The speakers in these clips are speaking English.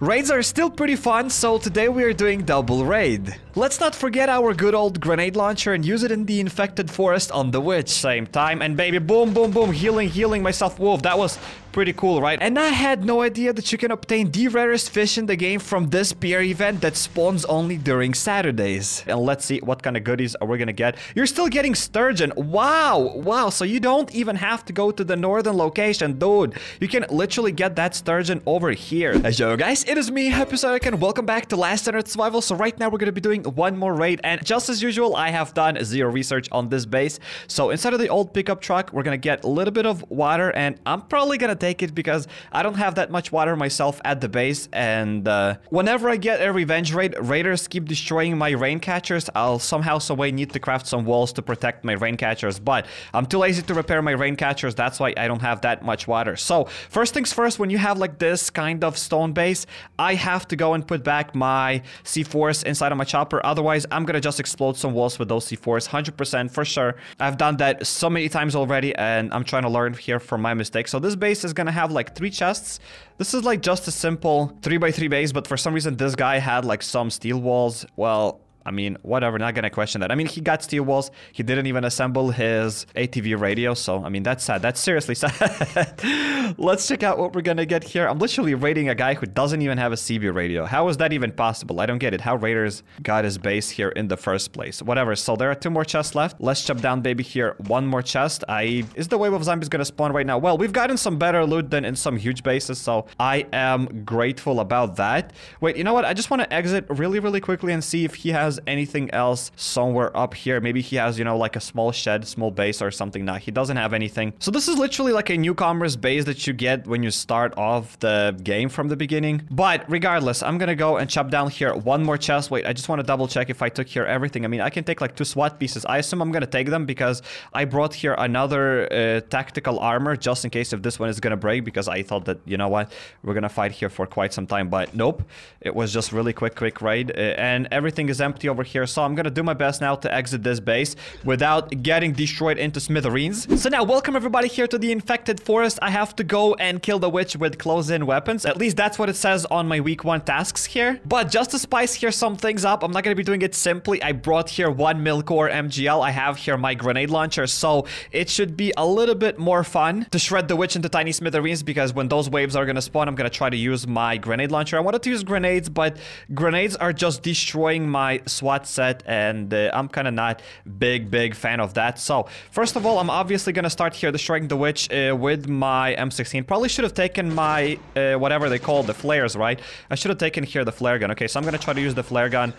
Raids are still pretty fun, so today we are doing double raid. Let's not forget our good old grenade launcher and use it in the infected forest on the witch. Same time, and baby, boom, boom, boom, healing myself. Wolf, that was pretty cool, right? And I had no idea that you can obtain the rarest fish in the game from this PR event that spawns only during Saturdays. And let's see what kind of goodies are we gonna get. You're still getting sturgeon. Wow, so you don't even have to go to the northern location, dude. You can literally get that sturgeon over here. Yo guys, it is me, HappyCairek, and welcome back to Last Standard Survival. So right now we're gonna be doing one more raid, and just as usual, I have done zero research on this base. So inside of the old pickup truck, we're gonna get a little bit of water, and I'm probably gonna take it because I don't have that much water myself at the base, and whenever I get a revenge raid, raiders keep destroying my rain catchers. I'll somehow, some way need to craft some walls to protect my rain catchers, but I'm too lazy to repair my rain catchers. That's why I don't have that much water. So first things first, when you have like this kind of stone base, I have to go and put back my C4s inside of my chopper. Otherwise, I'm gonna just explode some walls with those C4s, 100% for sure. I've done that so many times already, and I'm trying to learn here from my mistakes. So this base is gonna have like 3 chests. This is like just a simple 3x3 base, but for some reason this guy had like some steel walls. Well, I mean, whatever, not gonna question that. I mean, he got steel walls. He didn't even assemble his ATV radio, so, I mean, that's sad. That's seriously sad. Let's check out what we're gonna get here. I'm literally raiding a guy who doesn't even have a CB radio. How is that even possible? I don't get it. How raiders got his base here in the first place. Whatever, so there are 2 more chests left. Let's chop down, baby, here. 1 more chest. Is the wave of zombies gonna spawn right now? Well, we've gotten some better loot than in some huge bases, so I am grateful about that. Wait, you know what? I just want to exit really quickly and see if he has anything else somewhere up here. Maybe he has, you know, like a small shed, small base or something. Nah, he doesn't have anything. So this is literally like a newcomer's base that you get when you start off the game from the beginning. But regardless, I'm gonna go and chop down here 1 more chest. Wait, I just want to double check if I took here everything. I mean, I can take like 2 SWAT pieces. I assume I'm gonna take them because I brought here another tactical armor just in case if this one is gonna break, because I thought that, you know what, we're gonna fight here for quite some time. But nope, it was just really quick raid, and everything is empty over here. So I'm gonna do my best now to exit this base without getting destroyed into smithereens. So now, welcome everybody here to the infected forest. I have to go and kill the witch with close-in weapons. At least that's what it says on my week 1 tasks here. But just to spice here some things up, I'm not gonna be doing it simply. I brought here 1 Milcore MGL. I have here my grenade launcher, so it should be a little bit more fun to shred the witch into tiny smithereens, because when those waves are gonna spawn, I'm gonna try to use my grenade launcher. I wanted to use grenades, but grenades are just destroying my SWAT set, and I'm kind of not big fan of that. So first of all, I'm obviously gonna start here destroying the witch with my M16. Probably should have taken my whatever they call the flares, right? I should have taken here the flare gun. Okay, so I'm gonna try to use the flare gun,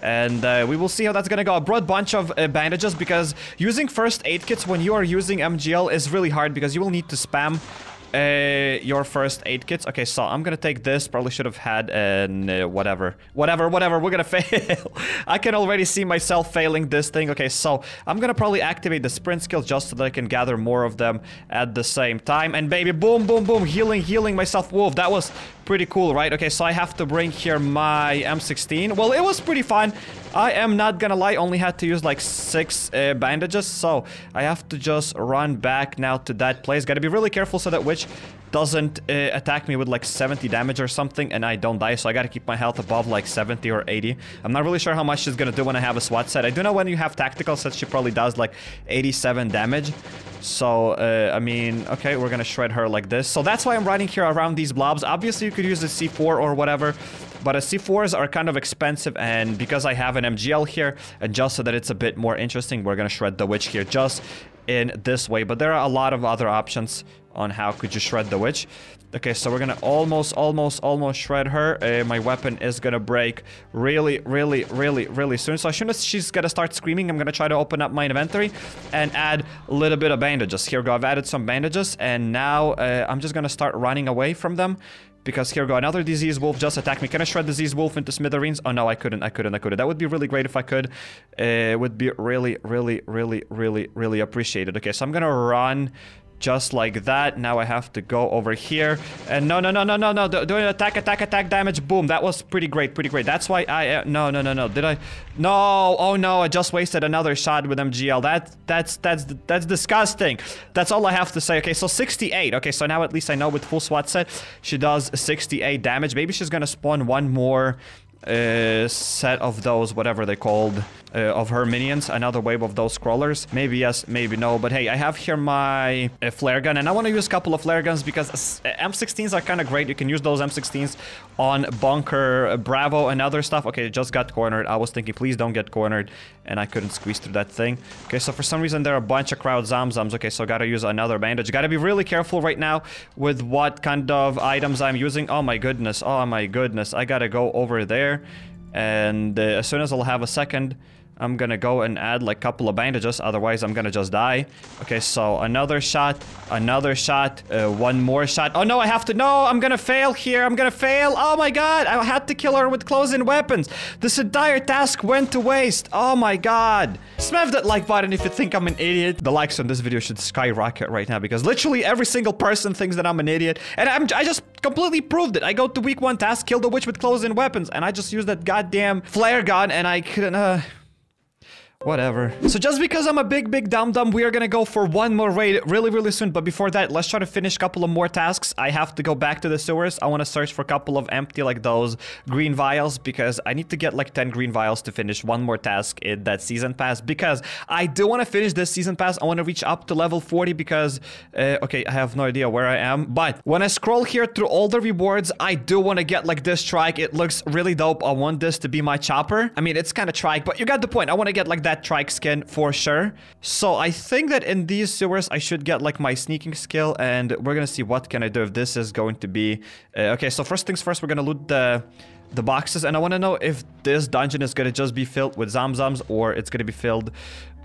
and we will see how that's gonna go. I brought a bunch of bandages because using first aid kits when you are using MGL is really hard, because you will need to spam your first aid kits. Okay, so I'm gonna take this. Probably should have had an whatever. We're gonna fail. I can already see myself failing this thing. Okay, so I'm gonna probably activate the sprint skill just so that I can gather more of them at the same time. And baby, boom, healing myself. Wolf, that was pretty cool, right? Okay, so I have to bring here my M16. Well, it was pretty fun. I am not gonna lie, only had to use like 6 bandages, so I have to just run back now to that place. Gotta be really careful so that witch doesn't attack me with like 70 damage or something and I don't die, so I gotta keep my health above like 70 or 80. I'm not really sure how much she's gonna do when I have a SWAT set. I do know when you have tactical sets, she probably does like 87 damage. So, I mean, okay, we're gonna shred her like this. So that's why I'm running here around these blobs. Obviously, you could use a C4 or whatever, but C4s are kind of expensive, and because I have an MGL here, and just so that it's a bit more interesting, we're gonna shred the witch here just in this way. But there are a lot of other options on how could you shred the witch. Okay, so we're gonna almost shred her. My weapon is gonna break really soon. So as soon as she's gonna start screaming, I'm gonna try to open up my inventory and add a little bit of bandages. Here we go, I've added some bandages, and now I'm just gonna start running away from them. Because here we go, another disease wolf just attacked me. Can I shred disease wolf into smithereens? Oh no, I couldn't. That would be really great if I could. It would be really appreciated. Okay, so I'm gonna run Just like that. Now I have to go over here. And no. Doing attack damage. Boom. That was pretty great. That's why I... No. Did I... No. Oh, no. I just wasted another shot with MGL. That's disgusting. That's all I have to say. Okay, so 68. Okay, so now at least I know with full SWAT set, she does 68 damage. Maybe she's gonna spawn one more set of those, whatever they called, of her minions, another wave of those scrollers. Maybe yes, maybe no, but hey, I have here my flare gun, and I want to use a couple of flare guns because M16s are kind of great. You can use those M16s on Bunker Bravo and other stuff. Okay, just got cornered. I was thinking, please don't get cornered, and I couldn't squeeze through that thing. Okay, so for some reason there are a bunch of crowd zomzoms. Okay, so gotta use another bandage. Gotta be really careful right now with what kind of items I'm using. Oh my goodness, I gotta go over there, and as soon as I'll have a second, I'm gonna go and add like a couple of bandages, otherwise I'm gonna just die. Okay, so another shot, one more shot. Oh no, I have to, no, I'm gonna fail here, oh my god, I had to kill her with close-in weapons. This entire task went to waste, oh my god. Smash that like button if you think I'm an idiot. The likes on this video should skyrocket right now because literally every single person thinks that I'm an idiot, and I just completely proved it. I go to week 1 task, kill the witch with close-in weapons, and I just used that goddamn flare gun, and I couldn't, whatever. So just because I'm a big dum-dum, we are gonna go for one more raid really soon. But before that, let's try to finish a couple of more tasks. I have to go back to the sewers. I want to search for a couple of empty, like those green vials, because I need to get like 10 green vials to finish one more task in that season pass, because I do want to finish this season pass. I want to reach up to level 40 because, okay, I have no idea where I am. But when I scroll here through all the rewards, I do want to get like this trike. It looks really dope. I want this to be my chopper. I mean, it's kind of trike, but you got the point. I want to get like that trike skin for sure. So I think that in these sewers I should get like my sneaking skill, and we're gonna see what can I do if this is going to be okay. So first things first, we're gonna loot the boxes, and I want to know if this dungeon is gonna just be filled with zomzoms or it's gonna be filled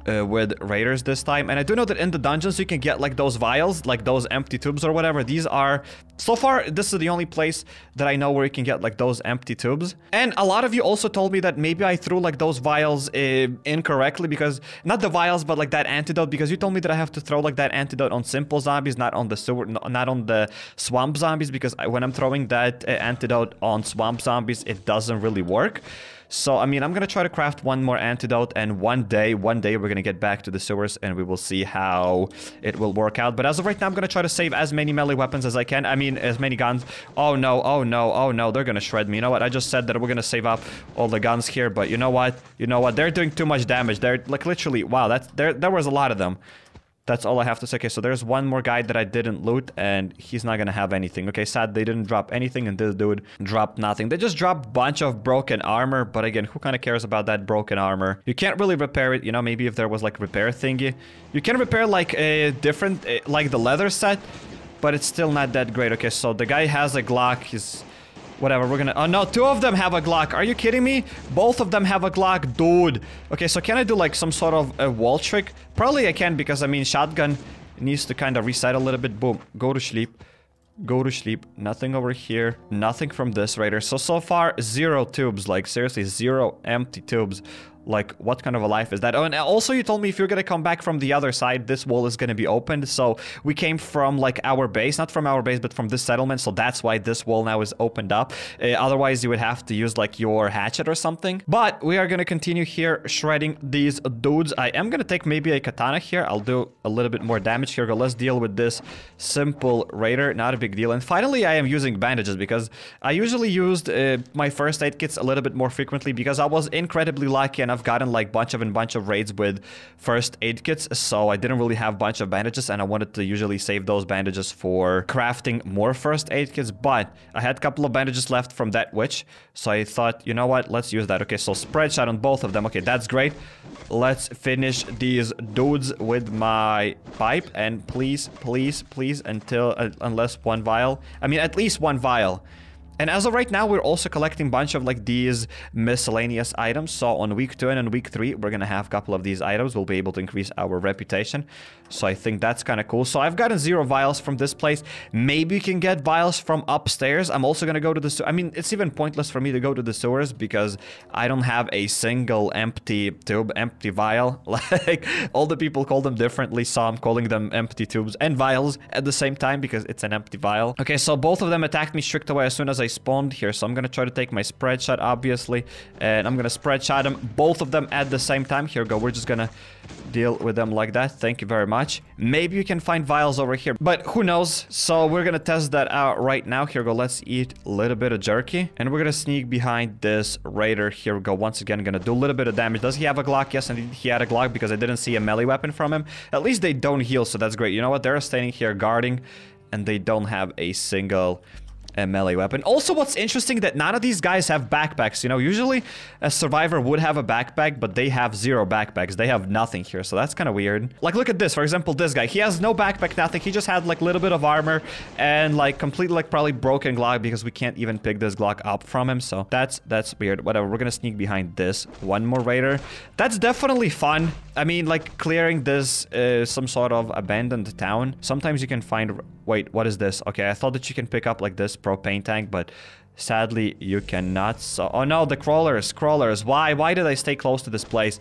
with raiders this time. And I do know that in the dungeons you can get like those vials, like those empty tubes or whatever. These are, so far, this is the only place that I know where you can get like those empty tubes. And a lot of you also told me that maybe I threw like those vials incorrectly, because not the vials, but like that antidote, because you told me that I have to throw like that antidote on simple zombies, not on the sewer, not on the swamp zombies, because when I'm throwing that antidote on swamp zombies, it doesn't really work. So, I mean, I'm gonna try to craft one more antidote, and one day we're gonna get back to the sewers, and we will see how it will work out. But as of right now, I'm gonna try to save as many melee weapons as I can. I mean, as many guns. Oh no, they're gonna shred me. You know what? I just said that we're gonna save up all the guns here, but you know what? They're doing too much damage. They're, like, literally, wow, there was a lot of them. That's all I have to say. Okay, so there's one more guy that I didn't loot, and he's not gonna have anything. Okay, sad they didn't drop anything, and this dude dropped nothing. They just dropped a bunch of broken armor, but again, who kind of cares about that broken armor? You can't really repair it, you know, maybe if there was like repair thingy. You can repair like a different, like the leather set, but it's still not that great. Okay, so the guy has a Glock, he's... Whatever, we're gonna... Oh no, 2 of them have a Glock. Are you kidding me? Both of them have a Glock, dude. Okay, so can I do like some sort of a wall trick? Probably I can, because I mean, shotgun needs to kind of reset a little bit. Boom, go to sleep. Go to sleep. Nothing over here. Nothing from this raider. So far, 0 tubes. Like, seriously, 0 empty tubes. Like, what kind of a life is that? Oh, and also you told me if you're gonna come back from the other side, this wall is gonna be opened. So we came from, like, our base. Not from our base, but from this settlement. So that's why this wall now is opened up. Otherwise, you would have to use, like, your hatchet or something. But we are gonna continue here shredding these dudes. I am gonna take maybe a katana here. I'll do a little bit more damage here. Let's deal with this simple raider. Not a big deal. And finally, I am using bandages, because I usually used my first aid kits a little bit more frequently, because I was incredibly lucky and I've gotten like bunch of raids with first aid kits, so I didn't really have a bunch of bandages, and I wanted to usually save those bandages for crafting more first aid kits. But I had a couple of bandages left from that witch, so I thought, you know what, let's use that. Okay, so spread shot on both of them. Okay, that's great. Let's finish these dudes with my pipe, and please until unless one vial, I mean at least one vial And as of right now, we're also collecting a bunch of like these miscellaneous items. So on week 2 and on week 3, we're gonna have a couple of these items. We'll be able to increase our reputation. So I think that's kind of cool. So I've gotten 0 vials from this place. Maybe you can get vials from upstairs. I'm also gonna go to the I mean, it's even pointless for me to go to the sewers because I don't have a single empty tube, empty vial. Like, all the people call them differently, so I'm calling them empty tubes and vials at the same time because it's an empty vial. Okay, so both of them attacked me strict away as soon as I spawned here. So I'm gonna try to take my spread shot, obviously, and I'm gonna spread shot them, both of them at the same time. Here we go. We're just gonna deal with them like that. Thank you very much. Maybe you can find vials over here, but who knows? So we're gonna test that out right now. Here we go. Let's eat a little bit of jerky, and we're gonna sneak behind this raider. Here we go. Once again, gonna do a little bit of damage. Does he have a Glock? Yes, indeed, he had a Glock because I didn't see a melee weapon from him. At least they don't heal, so that's great. You know what? They're standing here guarding, and they don't have a single melee weapon. Also, what's interesting that none of these guys have backpacks. You know, usually a survivor would have a backpack, but they have 0 backpacks. They have nothing here, so that's kind of weird. Like, look at this. For example, this guy. He has no backpack, nothing. He just had, like, a little bit of armor and, like, completely, like, probably broken Glock because we can't even pick this Glock up from him, so that's weird. Whatever, we're gonna sneak behind this. One more raider. That's definitely fun. I mean, like, clearing this some sort of abandoned town. Sometimes you can find... Wait, what is this? Okay, I thought that you can pick up, like, this propane tank, but sadly you cannot. So, oh no, the crawlers. Why did I stay close to this place?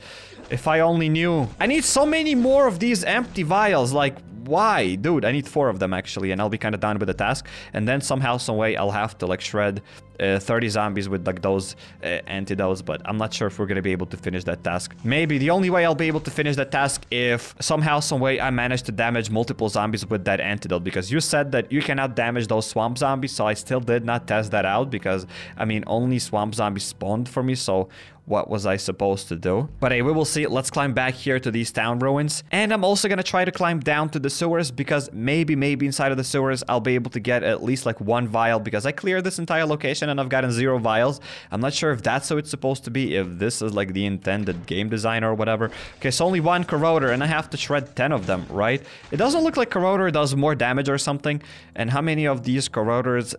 If I only knew. I need so many more of these empty vials. Like, why? Dude, I need 4 of them actually, and I'll be kind of done with the task. And then somehow, some way, I'll have to like shred 30 zombies with like those antidotes, but I'm not sure if we're gonna be able to finish that task. Maybe the only way I'll be able to finish that task if somehow, some way, I manage to damage multiple zombies with that antidote, because you said that you cannot damage those swamp zombies, so I still did not test that out because, I mean, only swamp zombies spawned for me, so what was I supposed to do? But hey, we will see. Let's climb back here to these town ruins. And I'm also gonna try to climb down to the sewers because maybe inside of the sewers, I'll be able to get at least like 1 vial because I cleared this entire location and I've gotten 0 vials. I'm not sure if that's how it's supposed to be, if this is like the intended game design or whatever. Okay, so only 1 corroder and I have to shred 10 of them, right? It doesn't look like corroder does more damage or something. And how many of these corroders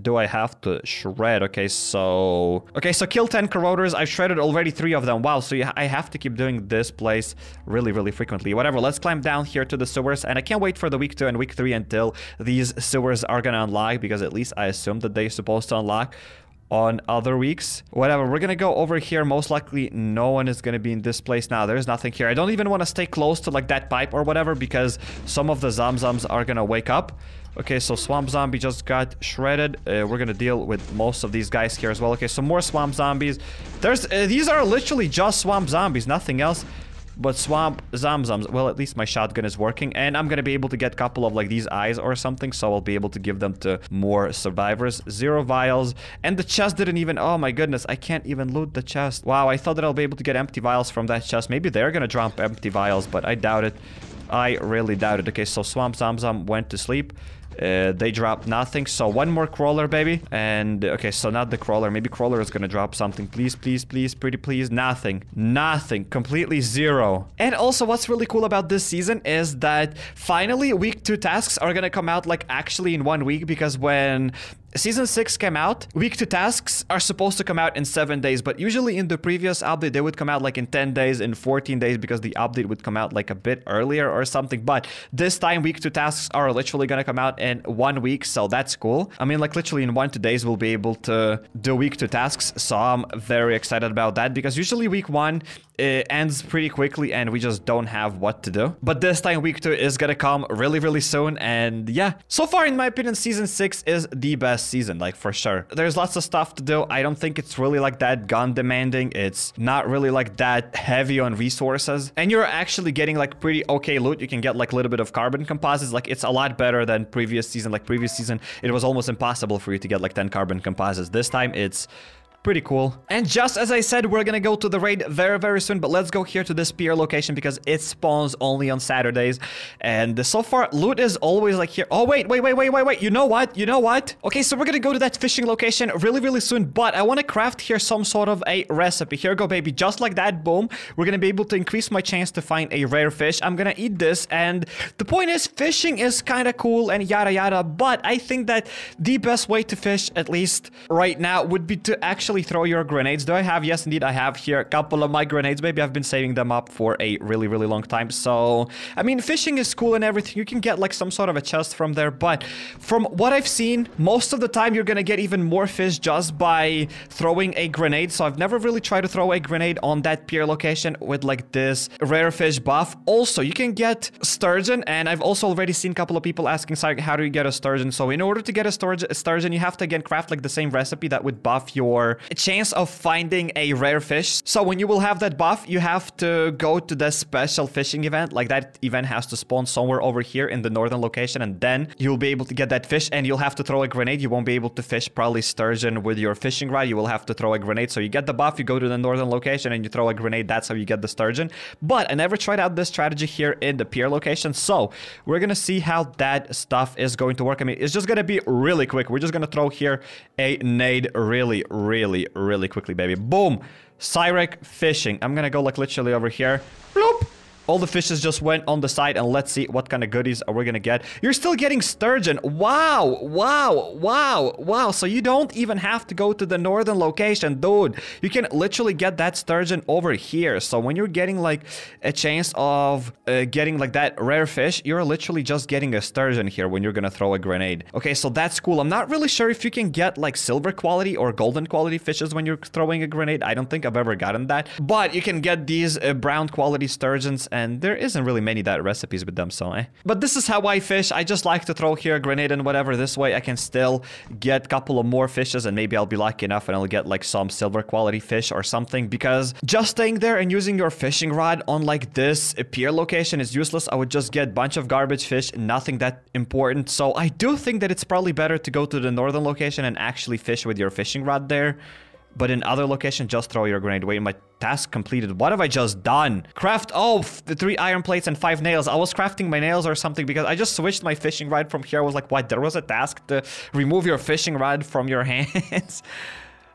do I have to shred? Okay, so kill 10 corroders. I've shredded already 3 of them. Wow, so I have to keep doing this place really frequently. Whatever, let's climb down here to the sewers, and I can't wait for the week 2 and week 3 until these sewers are gonna unlock, because at least I assume that they're supposed to unlock on other weeks. Whatever, we're gonna go over here. Most likely no one is gonna be in this place now. There's nothing here. I don't even want to stay close to like that pipe or whatever, because some of the zomzoms are gonna wake up. Okay, so swamp zombie just got shredded. We're gonna deal with most of these guys here as well. Okay, so more swamp zombies. These are literally just swamp zombies, nothing else but swamp zomzoms. Well, at least my shotgun is working, and I'm gonna be able to get a couple of like these eyes or something, so I'll be able to give them to more survivors. 0 vials, and the chest didn't even... Oh my goodness, I can't even loot the chest. Wow, I thought that I'll be able to get empty vials from that chest. Maybe they're gonna drop empty vials, but I doubt it. I really doubt it. Okay, so swamp zomzom went to sleep. They dropped nothing, so 1 more crawler, baby. And okay, so not the crawler. Maybe crawler is gonna drop something. Please, pretty please. Nothing, completely 0. And also, what's really cool about this season is that finally week 2 tasks are gonna come out like actually in 1 week, because when Season 6 came out, week 2 tasks are supposed to come out in 7 days, but usually in the previous update, they would come out like in 10 days, in 14 days, because the update would come out like a bit earlier or something. But this time, week 2 tasks are literally gonna come out in 1 week, so that's cool. I mean, like literally in 1-2 days, we'll be able to do week 2 tasks, so I'm very excited about that, because usually week 1 ends pretty quickly and we just don't have what to do. But this time, week 2 is gonna come really soon, and yeah. So far, in my opinion, Season 6 is the best season, like for sure. There's lots of stuff to do. I don't think it's really like that gun demanding. It's not really like that heavy on resources, and you're actually getting like pretty okay loot. You can get like a little bit of carbon composites. Like, it's a lot better than previous season. Like previous season, it was almost impossible for you to get like 10 carbon composites. This time it's Pretty cool. And just as I said, we're gonna go to the raid very, very soon, but let's go here to this pier location because it spawns only on Saturdays. And so far, loot is always like here. Oh, wait. You know what? Okay, so we're gonna go to that fishing location really, really soon, but I want to craft here some sort of a recipe. Here we go, baby. Just like that, boom. We're gonna be able to increase my chance to find a rare fish. I'm gonna eat this, and the point is, fishing is kind of cool and yada yada, but I think that the best way to fish, at least right now, would be to actually throw your grenades. Do I have? Yes, indeed, I have here a couple of my grenades. Maybe I've been saving them up for a really, really long time. So, I mean, fishing is cool and everything. You can get like some sort of a chest from there, but from what I've seen, most of the time you're gonna get even more fish just by throwing a grenade. So I've never really tried to throw a grenade on that pier location with like this rare fish buff. Also, you can get sturgeon, and I've also already seen a couple of people asking, sorry, how do you get a sturgeon? So in order to get a sturgeon, you have to again craft like the same recipe that would buff your chance of finding a rare fish. So when you will have that buff, you have to go to the special fishing event. Like that event has to spawn somewhere over here in the northern location, and then you'll be able to get that fish, and you'll have to throw a grenade. You won't be able to fish probably sturgeon with your fishing rod. You will have to throw a grenade. So you get the buff, you go to the northern location and you throw a grenade. That's how you get the sturgeon. But I never tried out this strategy here in the pier location, so we're gonna see how that stuff is going to work. I mean, it's just gonna be really quick. We're just gonna throw here a nade really, really, really quickly, baby. Boom. HappyCairek fishing. I'm gonna go like literally over here. Bloop. All the fishes just went on the side, and let's see what kind of goodies are we gonna get. You're still getting sturgeon. Wow. So you don't even have to go to the northern location, dude. You can literally get that sturgeon over here. So when you're getting like a chance of getting like that rare fish, you're literally just getting a sturgeon here when you're gonna throw a grenade. Okay, so that's cool. I'm not really sure if you can get like silver quality or golden quality fishes when you're throwing a grenade. I don't think I've ever gotten that, but you can get these brown quality sturgeons, and there isn't really many that recipes with them, so But this is how I fish. I just like to throw here a grenade and whatever. This way I can still get a couple of more fishes, and maybe I'll be lucky enough and I'll get like some silver quality fish or something, because just staying there and using your fishing rod on like this pier location is useless. I would just get a bunch of garbage fish, nothing that important. So I do think that it's probably better to go to the northern location and actually fish with your fishing rod there. But in other location, just throw your grenade. Wait, my task completed. What have I just done? Craft, the 3 iron plates and 5 nails. I was crafting my nails or something because I just switched my fishing rod from here. I was like, what? There was a task to remove your fishing rod from your hands.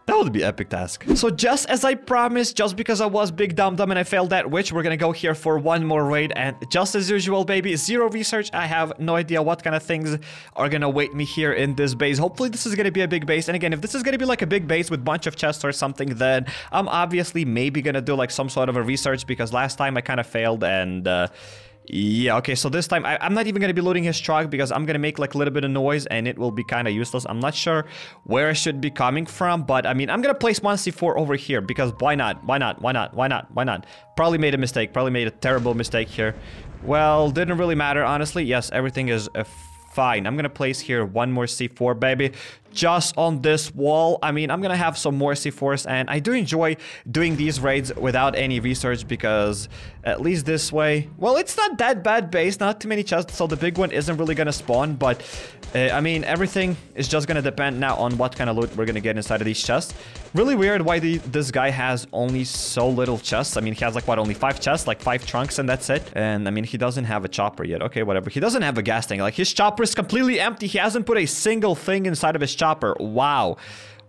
That would be epic task. So just as I promised, just because I was big dumb and I failed that witch, we're gonna go here for one more raid. And just as usual, baby, 0 research. I have no idea what kind of things are gonna wait me here in this base. Hopefully this is gonna be a big base. And again, if this is gonna be like a big base with a bunch of chests or something, then I'm obviously maybe gonna do like some sort of a research, because last time I kind of failed. And yeah, okay, so this time I'm not even gonna be looting his truck, because I'm gonna make like a little bit of noise and it will be kind of useless. I'm not sure where I should be coming from, but I mean, I'm gonna place 1 C4 over here, because why not? Probably made a mistake, probably made a terrible mistake here. Well, didn't really matter, honestly. Yes, everything is fine. I'm gonna place here 1 more C4, baby, just on this wall. I mean, I'm gonna have some more C4s, and I do enjoy doing these raids without any research, because at least this way, well, it's not that bad base, not too many chests, so the big one isn't really gonna spawn. But I mean, everything is just gonna depend now on what kind of loot we're gonna get inside of these chests. Really weird why this guy has only so little chests. I mean, he has like, what, only 5 chests, like 5 trunks, and that's it. And I mean, he doesn't have a chopper yet. Okay, whatever. He doesn't have a gas tank. Like, his chopper is completely empty. He hasn't put a single thing inside of his chopper. Wow.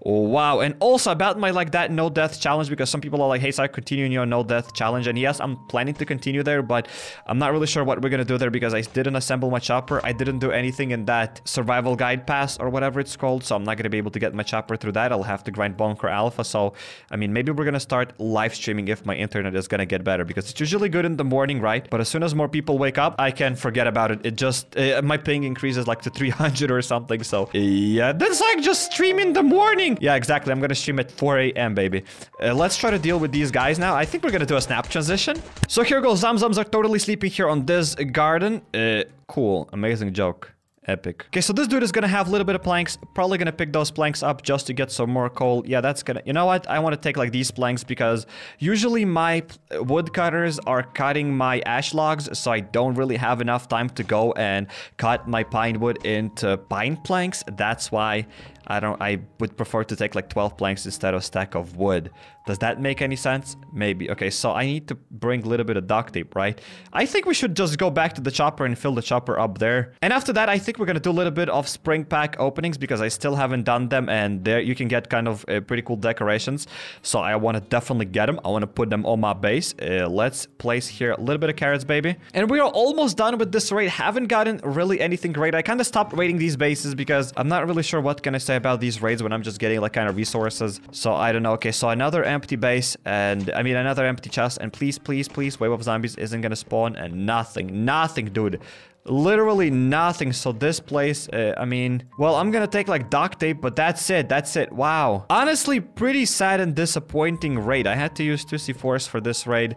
Wow. And also about my like that no death challenge, because some people are like, hey, so I continue in your no death challenge, and yes, I'm planning to continue there, but I'm not really sure what we're gonna do there, because I didn't assemble my chopper. I didn't do anything in that survival guide pass or whatever it's called, so I'm not gonna be able to get my chopper through that. I'll have to grind bunker alpha. So I mean, maybe we're gonna start live streaming if my internet is gonna get better, because it's usually good in the morning, right? But as soon as more people wake up, I can forget about it. It just my ping increases like to 300 or something. So yeah, that's like just stream in the morning. Yeah, exactly. I'm gonna stream at 4 a.m. baby. Let's try to deal with these guys now. I think we're gonna do a snap transition. So here goes. Zamzams are totally sleeping here on this garden. Cool. Amazing joke. Epic. Okay, so this dude is gonna have a little bit of planks. Probably gonna pick those planks up just to get some more coal. Yeah, that's gonna... You know what? I want to take like these planks, because usually my woodcutters are cutting my ash logs, so I don't really have enough time to go and cut my pine wood into pine planks. That's why I would prefer to take like 12 planks instead of a stack of wood. Does that make any sense? Maybe. Okay, so I need to bring a little bit of duct tape, right? I think we should just go back to the chopper and fill the chopper up there. And after that, I think we're gonna do a little bit of spring pack openings because I still haven't done them, and there you can get kind of pretty cool decorations. So I want to definitely get them. I want to put them on my base. Let's place here a little bit of carrots, baby. And we are almost done with this raid. Haven't gotten really anything great. I kind of stopped raiding these bases because I'm not really sure what can I say about these raids when I'm just getting like kind of resources. So I don't know. Okay, so another empty base, and I mean another empty chest, and please, please, please, wave of zombies isn't gonna spawn, and nothing, dude. Literally nothing. So this place, I mean, well, I'm gonna take like duct tape, but that's it. Wow. Honestly, pretty sad and disappointing raid. I had to use 2 C4s for this raid.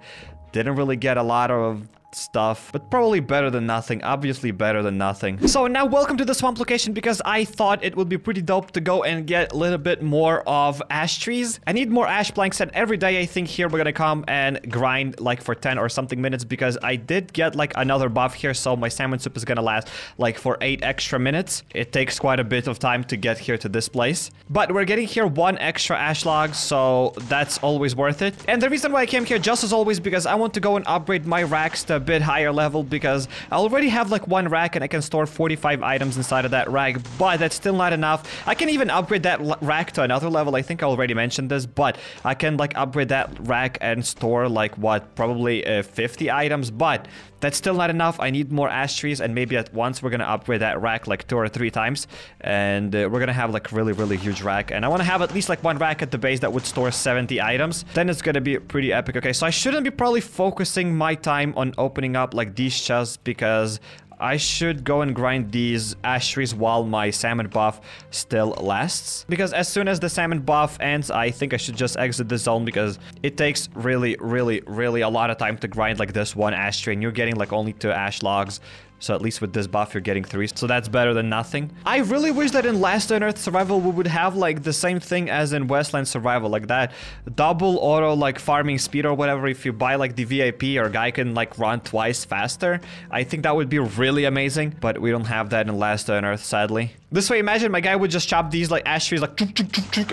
Didn't really get a lot of stuff, but probably better than nothing. Obviously better than nothing. So now welcome to the swamp location, because I thought it would be pretty dope to go and get a little bit more of ash trees. I need more ash planks, and every day I think here we're gonna come and grind like for 10 or something minutes, because I did get like another buff here, so my salmon soup is gonna last like for 8 extra minutes. It takes quite a bit of time to get here to this place, but we're getting here 1 extra ash log, so that's always worth it. And the reason why I came here, just as always, because I want to go and upgrade my racks to bit higher level, because I already have like 1 rack and I can store 45 items inside of that rack, but that's still not enough. I can even upgrade that rack to another level. I think I already mentioned this, but I can like upgrade that rack and store like what, probably 50 items, but that's still not enough. I need more ash trees, and maybe at once we're gonna upgrade that rack like 2 or 3 times, and we're gonna have like really huge rack. And I want to have at least like 1 rack at the base that would store 70 items. Then it's gonna be pretty epic. Okay, so I shouldn't be probably focusing my time on opening up like these chests, because I should go and grind these ash trees while my salmon buff still lasts. Because as soon as the salmon buff ends, I think I should just exit the zone, because it takes really a lot of time to grind like this 1 ash tree, and you're getting like only 2 ash logs. So at least with this buff, you're getting 3. So that's better than nothing. I really wish that in Last on Earth Survival, we would have like the same thing as in Westland Survival. Like that double auto like farming speed or whatever. If you buy like the VIP, or guy can like run twice faster. I think that would be really amazing. But we don't have that in Last on Earth, sadly. This way, imagine my guy would just chop these like ash trees like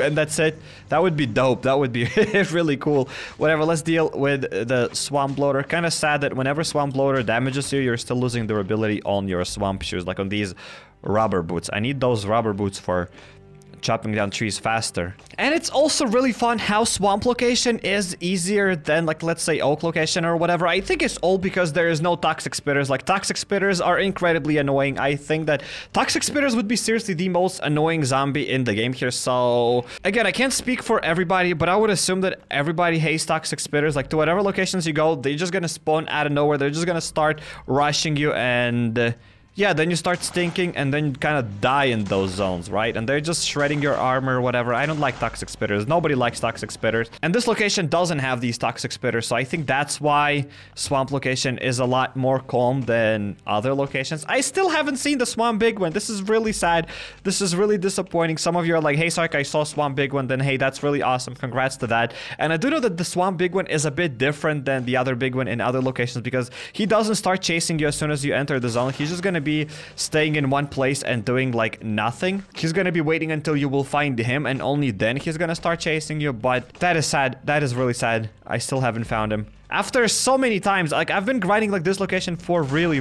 and that's it. That would be dope. That would be really cool. Whatever, let's deal with the swamp bloater. Kind of sad that whenever swamp bloater damages you, you're still losing durability on your swamp shoes, like on these rubber boots. I need those rubber boots for chopping down trees faster. And it's also really fun how swamp location is easier than like, let's say, oak location or whatever. I think it's all because there is no toxic spitters. Like, toxic spitters are incredibly annoying. I think that toxic spitters would be seriously the most annoying zombie in the game here. So again, I can't speak for everybody, but I would assume that everybody hates toxic spitters. Like, to whatever locations you go, they're just gonna spawn out of nowhere. They're just gonna start rushing you, and yeah, then you start stinking, and then you kind of die in those zones, right? And they're just shredding your armor or whatever. I don't like toxic spitters. Nobody likes toxic spitters. And this location doesn't have these toxic spitters, so I think that's why swamp location is a lot more calm than other locations. I still haven't seen the swamp big one. This is really sad. This is really disappointing. Some of you are like, hey, Sark, I saw swamp big one. Then, hey, that's really awesome. Congrats to that. And I do know that the swamp big one is a bit different than the other big one in other locations, because he doesn't start chasing you as soon as you enter the zone. He's just gonna be staying in one place and doing like nothing. He's gonna be waiting until you will find him, and only then he's gonna start chasing you. But that is sad. That is really sad. I still haven't found him after so many times. Like, I've been grinding like this location for really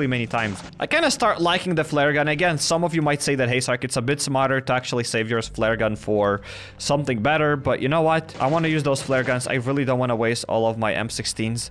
many times. I kind of start liking the flare gun. Again, some of you might say that, hey, Sark, it's a bit smarter to actually save your flare gun for something better, but you know what, I want to use those flare guns. I really don't want to waste all of my M16s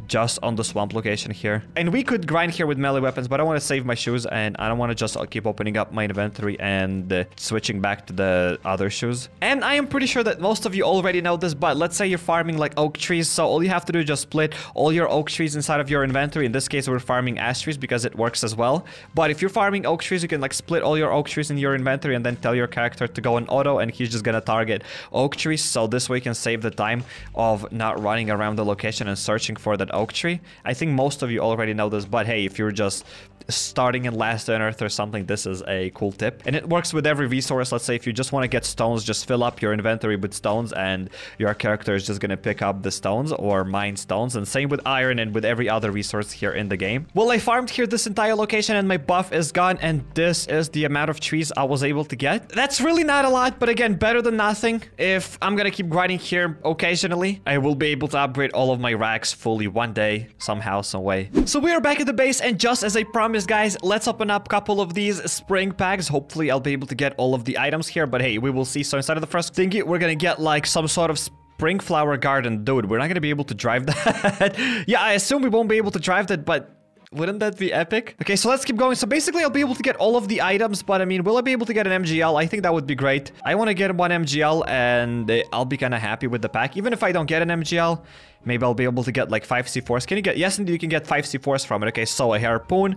just on the swamp location here. And we could grind here with melee weapons, but I want to save my shoes, and I don't want to just keep opening up my inventory and switching back to the other shoes. And I am pretty sure that most of you already know this, but let's say you're farming like oak trees, so all you have to do is just split all your oak trees inside of your inventory. In this case, we're farming ash trees because it works as well. But if you're farming oak trees, you can like split all your oak trees in your inventory and then tell your character to go on auto, and he's just gonna target oak trees. So this way you can save the time of not running around the location and searching for that oak tree. I think most of you already know this, but hey, if you're just starting in Last on Earth or something, this is a cool tip. And it works with every resource. Let's say if you just want to get stones, just fill up your inventory with stones and your character is just going to pick up the stones or mine stones. And same with iron and with every other resource here in the game. Well, I farmed here this entire location and my buff is gone, and this is the amount of trees I was able to get. That's really not a lot, but again, better than nothing. If I'm going to keep grinding here occasionally, I will be able to upgrade all of my racks fully one day, somehow, some way. So we are back at the base, and just as I promised, guys, let's open up a couple of these spring packs. Hopefully I'll be able to get all of the items here, but hey, we will see. So inside of the first thingy, we're gonna get like some sort of spring flower garden. Dude, we're not gonna be able to drive that. Yeah, I assume we won't be able to drive that, but wouldn't that be epic? Okay, so let's keep going. So basically, I'll be able to get all of the items, but I mean, will I be able to get an MGL? I think that would be great. I want to get one MGL, and I'll be kind of happy with the pack. Even if I don't get an MGL, maybe I'll be able to get like 5 C4s. Can you get... Yes, indeed, you can get 5 C4s from it. Okay, so a harpoon,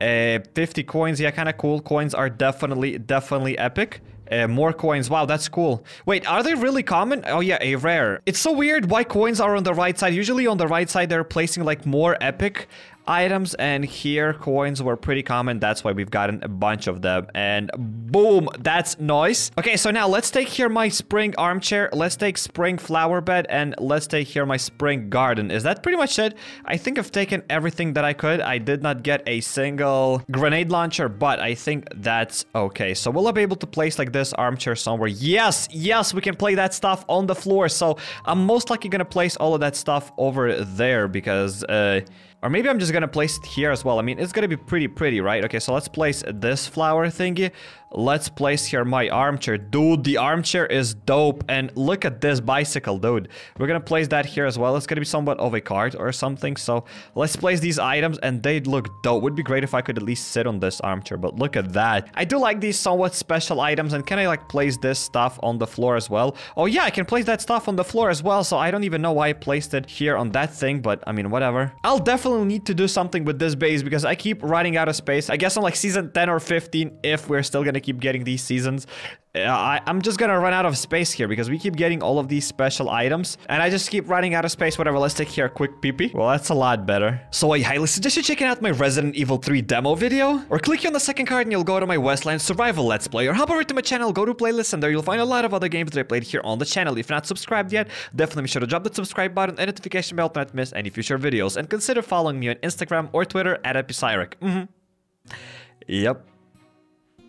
50 coins. Yeah, kind of cool. Coins are definitely epic. More coins. Wow, that's cool. Wait, are they really common? Oh yeah, a rare. It's so weird why coins are on the right side. Usually on the right side, they're placing like more epic items, and here coins were pretty common. That's why we've gotten a bunch of them, and boom, that's nice. Okay, so now let's take here my spring armchair, let's take spring flower bed, and let's take here my spring garden. Is that pretty much it? I think I've taken everything that I could. I did not get a single grenade launcher, but I think that's okay. So will I be able to place like this armchair somewhere? Yes, we can play that stuff on the floor. So I'm most likely gonna place all of that stuff over there, because or maybe I'm just gonna place it here as well. I mean, it's gonna be pretty pretty, right? Okay, so let's place this flower thingy. Let's place here my armchair. Dude, the armchair is dope. And look at this bicycle, dude. We're gonna place that here as well. It's gonna be somewhat of a cart or something. So let's place these items, and they look dope. Would be great if I could at least sit on this armchair, but look at that. I do like these somewhat special items. And can I like place this stuff on the floor as well? Oh yeah, I can place that stuff on the floor as well. So I don't even know why I placed it here on that thing, but I mean, whatever. I'll definitely need to do something with this base because I keep running out of space. I guess on like season 10 or 15, if we're still gonna keep getting these seasons, I'm just gonna run out of space here because we keep getting all of these special items and I just keep running out of space. Whatever, let's take here a quick pee-pee. Well, that's a lot better. So I highly suggest you checking out my Resident Evil 3 demo video, or click here on the second card and you'll go to my Westland Survival Let's Play, or hop over to my channel, go to playlists, and there you'll find a lot of other games that I played here on the channel. If you're not subscribed yet, definitely be sure to drop that subscribe button and notification bell to not miss any future videos, and consider following me on Instagram or Twitter at HappyCairek. Yep.